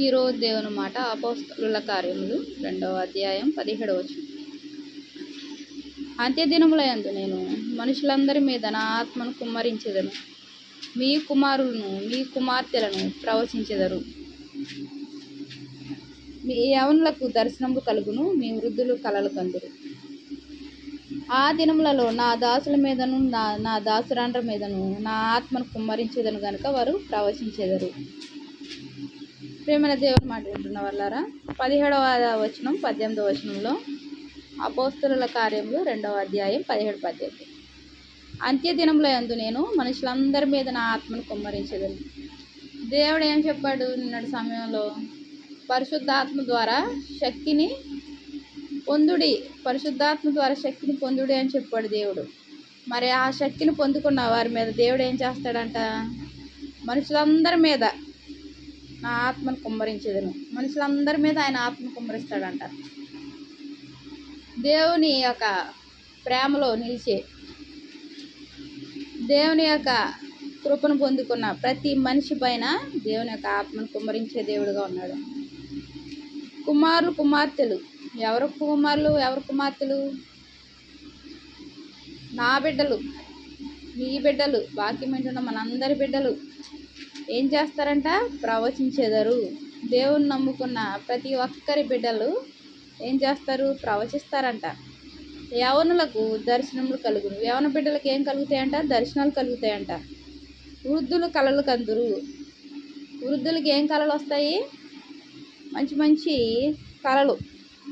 ఈరోజు దేవుని మాట అపోస్తలుల కార్యములు 2వ అధ్యాయం 17వ వచనం. అంత్యదినములయందు నేను మనుషులందరి మీద నా ఆత్మను కుమ్మరించెదను. మీ కుమారులను మీ కుమార్తెలను ప్రవచించెదరు. మీ యవనులకు దర్శనములు కలుగును, మీ వృద్ధులు కలలు కందురు. ఆ దినములలో నా దాసుల మీదను నా దాసురాండ్ర మీదను నా ఆత్మను కుమ్మరించెదను గనుక వారు ప్రవచించెదరు. ప్రేమైన దేవుని మాట వింటున్న వాళ్ళారా, 17వ వచనం 18వ వచనంలో అపోస్తలుల కార్యములు 2వ అధ్యాయం 17-18. అంత్యదినములయందు నేను మనుషులందరి మీద నా ఆత్మను కుమ్మరించెదను. దేవుడు ఏం చెప్పాడు నిన్నటి సమయంలో? పరిశుద్ధాత్మ ద్వారా శక్తిని పొందుడి, పరిశుద్ధాత్మ ద్వారా శక్తిని పొందుడి అని చెప్పాడు దేవుడు. మరి ఆ శక్తిని పొందుకున్న వారి మీద దేవుడు ఏం చేస్తాడంట? మనుషులందరి మీద నా ఆత్మను కుమ్మరించేదను. మనుషులందరి మీద ఆయన ఆత్మను కుమ్మరిస్తాడంట. దేవుని యొక్క ప్రేమలో నిలిచే, దేవుని యొక్క కృపను పొందుకున్న ప్రతి మనిషి పైన దేవుని యొక్క ఆత్మను కుమ్మరించే దేవుడుగా ఉన్నాడు. కుమారులు కుమార్తెలు, ఎవరు కుమారులు ఎవరు కుమార్తెలు? నా బిడ్డలు, మీ బిడ్డలు, వాక్యం వింటున్న మనందరి బిడ్డలు ఏం చేస్తారంట? ప్రవచించెదరు. దేవుని నమ్ముకున్న ప్రతి ఒక్కరి బిడ్డలు ఏం చేస్తారు? ప్రవచిస్తారంట. యవనులకు దర్శనములు కలుగును. యవన బిడ్డలకు ఏం కలుగుతాయంట? దర్శనాలు కలుగుతాయంట. వృద్ధులు కలలు కందురు. వృద్ధులకి ఏం కళలు వస్తాయి? మంచి మంచి కళలు,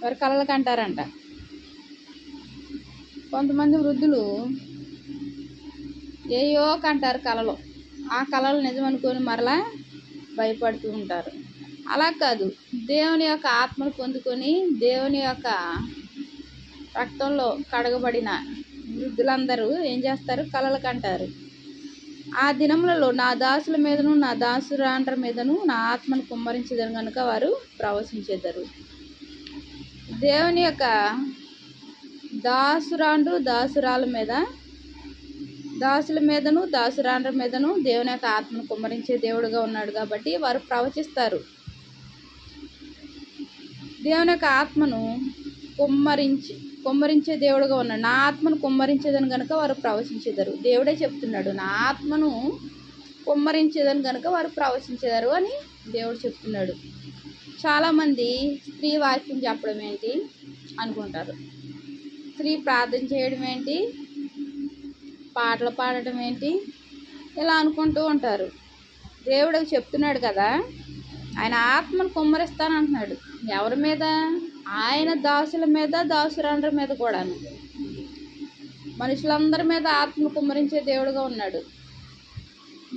వారి కళలు కంటారంట. కొంతమంది వృద్ధులు ఏయో కంటారు కళలు. ఆ కళలు నిజమనుకొని మరలా భయపడుతూ ఉంటారు. అలా కాదు, దేవుని యొక్క ఆత్మను పొందుకొని దేవుని యొక్క రక్తంలో కడగబడిన వృద్ధులందరూ ఏం చేస్తారు? కళలు కంటారు. ఆ దినములలో నా దాసుల మీదను నా దాసురాండ్ర మీదను నా ఆత్మను కుమ్మరించేదను కనుక వారు ప్రవచించెదరు. దేవుని యొక్క దాసురాండ్రు దాసురాల మీద, దాసుల మీదను దాసురాండ్ర మీదను దేవుని యొక్క ఆత్మను కుమ్మరించే దేవుడుగా ఉన్నాడు కాబట్టి వారు ప్రవచిస్తారు. దేవుని యొక్క ఆత్మను కుమ్మరించే దేవుడుగా ఉన్నాడు. నా ఆత్మను కుమ్మరించేదని కనుక వారు ప్రవచించెదరు. దేవుడే చెప్తున్నాడు, నా ఆత్మను కుమ్మరించేదని కనుక వారు ప్రవచించెదరు అని దేవుడు చెప్తున్నాడు. చాలామంది స్త్రీ వాక్యం చెప్పడం ఏంటి అనుకుంటారు, స్త్రీ ప్రార్థన చేయడం ఏంటి, పాటలు పాడటం ఏంటి, ఇలా అనుకుంటూ ఉంటారు. దేవుడు చెప్తున్నాడు కదా, ఆయన ఆత్మను కుమ్మరిస్తానంటున్నాడు. ఎవరి మీద? ఆయన దాసుల మీద దాసురాండ్ర మీద కూడాను. మనుషులందరి మీద ఆత్మను కుమ్మరించే దేవుడుగా ఉన్నాడు.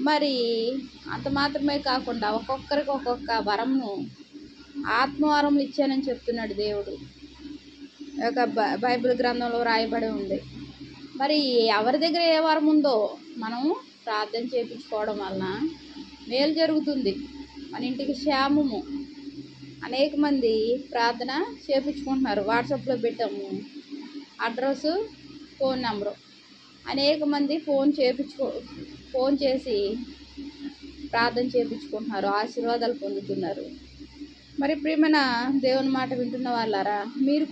మరి అంత మాత్రమే కాకుండా ఒక్కొక్కరికి ఒక్కొక్క వరంను, ఆత్మవరములు ఇచ్చానని చెప్తున్నాడు దేవుడు. ఒక బైబిల్ గ్రంథంలో రాయబడి ఉంది. మరి ఎవరి దగ్గర ఏ వరం ఉందో మనం ప్రార్థన చేయించుకోవడం వలన మేలు జరుగుతుంది. మన ఇంటికి క్షేమము. అనేక మంది ప్రార్థన చేయించుకుంటున్నారు. వాట్సాప్లో పెట్టాము అడ్రస్సు, ఫోన్ నెంబరు. అనేక మంది ఫోన్ చేసి ప్రార్థన చేయించుకుంటున్నారు, ఆశీర్వాదాలు పొందుతున్నారు. మరి ప్రియమైన దేవుని మాట వింటున్న వాళ్ళారా, మీకు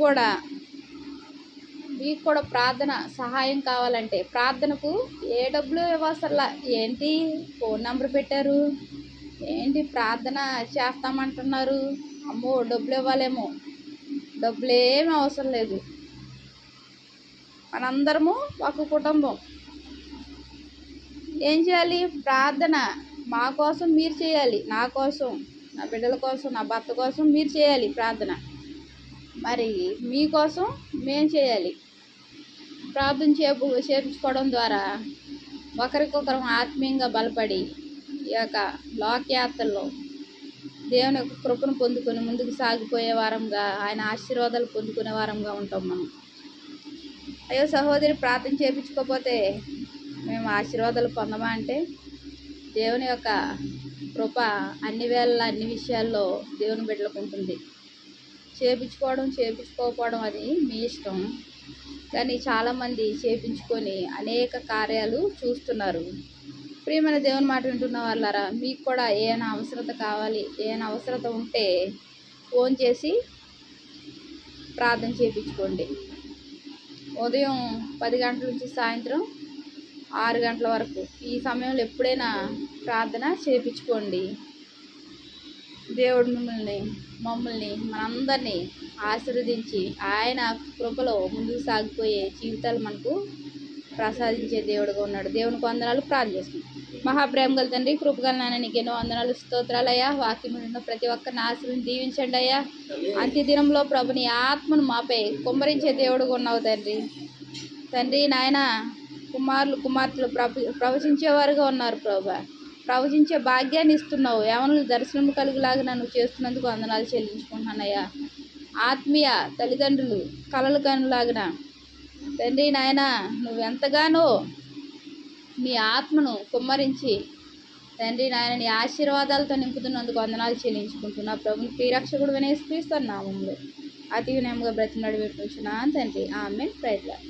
కూడా ప్రార్థన సహాయం కావాలంటే ప్రార్థనకు ఏ డబ్బులు ఇవ్వసరలా. ఏంటి ఫోన్ నెంబర్ పెట్టారు, ఏంటి ప్రార్థన చేస్తామంటున్నారు, అమ్మో డబ్బులు ఇవ్వాలేమో, డబ్బులేమీ అవసరం లేదు. మనందరము ఒక కుటుంబం. ఏం చేయాలి? ప్రార్థన మా కోసం మీరు చేయాలి, నా కోసం, నా బిడ్డల కోసం, నా భర్త కోసం మీరు చేయాలి ప్రార్థన. మరి మీకోసం మేము చేయాలి. ప్రార్థన చేయించుకోవడం ద్వారా ఒకరికొకరం ఆత్మీయంగా బలపడి ఈ యొక్క లోకయాత్రలో దేవుని యొక్క కృపను పొందుకొని ముందుకు సాగిపోయే వారంగా, ఆయన ఆశీర్వాదాలు పొందుకునే వారంగా ఉంటాం మనం. అయ్యో సహోదరి ప్రార్థన చేయించుకోకపోతే మేము ఆశీర్వాదాలు పొందమా అంటే, దేవుని యొక్క కృప అన్ని వేళ అన్ని విషయాల్లో దేవుని బిడ్డలకు ఉంటుంది. చేయించుకోకపోవడం అది మీ ఇష్టం. కానీ చాలామంది చేయించుకొని అనేక కార్యాలు చూస్తున్నారు. ప్రియమైన దేవుని మాట వింటున్న వాళ్ళారా, మీకు కూడా ఏమైనా అవసరత కావాలి, ఏమైనా అవసరత ఉంటే ఫోన్ చేసి ప్రార్థన చేయించుకోండి. ఉదయం 10 గంటల నుంచి సాయంత్రం 6 గంటల వరకు ఈ సమయంలో ఎప్పుడైనా ప్రార్థన చేయించుకోండి. దేవుడు మమ్మల్ని మనందరినీ ఆశీర్వదించి ఆయన కృపలో ముందుకు సాగిపోయే జీవితాలు మనకు ప్రసాదించే దేవుడుగా ఉన్నాడు. దేవునికి వందనాలు. ప్రార్థన చేసుకుంటాం. మహాప్రేమ గల తండ్రి, కృపగల నాయన, నీకు ఎన్నో వందనాలు, స్తోత్రాలయ్యా. వాక్యం ఉన్న ప్రతి ఒక్కరిని ఆశీర్వదించి దీవించండి అయ్యా. అంత్య దినంలో ప్రభు నీ ఆత్మను మాపై కుమ్మరించే దేవుడుగా ఉన్నావు తండ్రి నాయన. కుమార్తెలు ప్రవచించేవారుగా ఉన్నారు ప్రభా. ప్రవచించే భాగ్యాన్ని ఇస్తున్నావు. యవనులు దర్శనం కలిగిలాగా నన్ను చేస్తున్నందుకు వందనాలు చెల్లించుకుంటున్నానయ్యా. ఆత్మీయ తల్లిదండ్రులు కలలు కనులాగిన తండ్రి నాయన, నువ్వెంతగానో నీ ఆత్మను కుమ్మరించి తండ్రి నాయన నీ ఆశీర్వాదాలతో నింపుతున్నందుకు వందనాలు చెల్లించుకుంటున్నా. ప్రభుని ప్రియరక్షకుడు యేసుక్రీస్తు నామములో అతి వినయంగా బ్రతిమలాడి పెట్టుచున్నాను తండ్రి. ఆమేన్. Praise lord.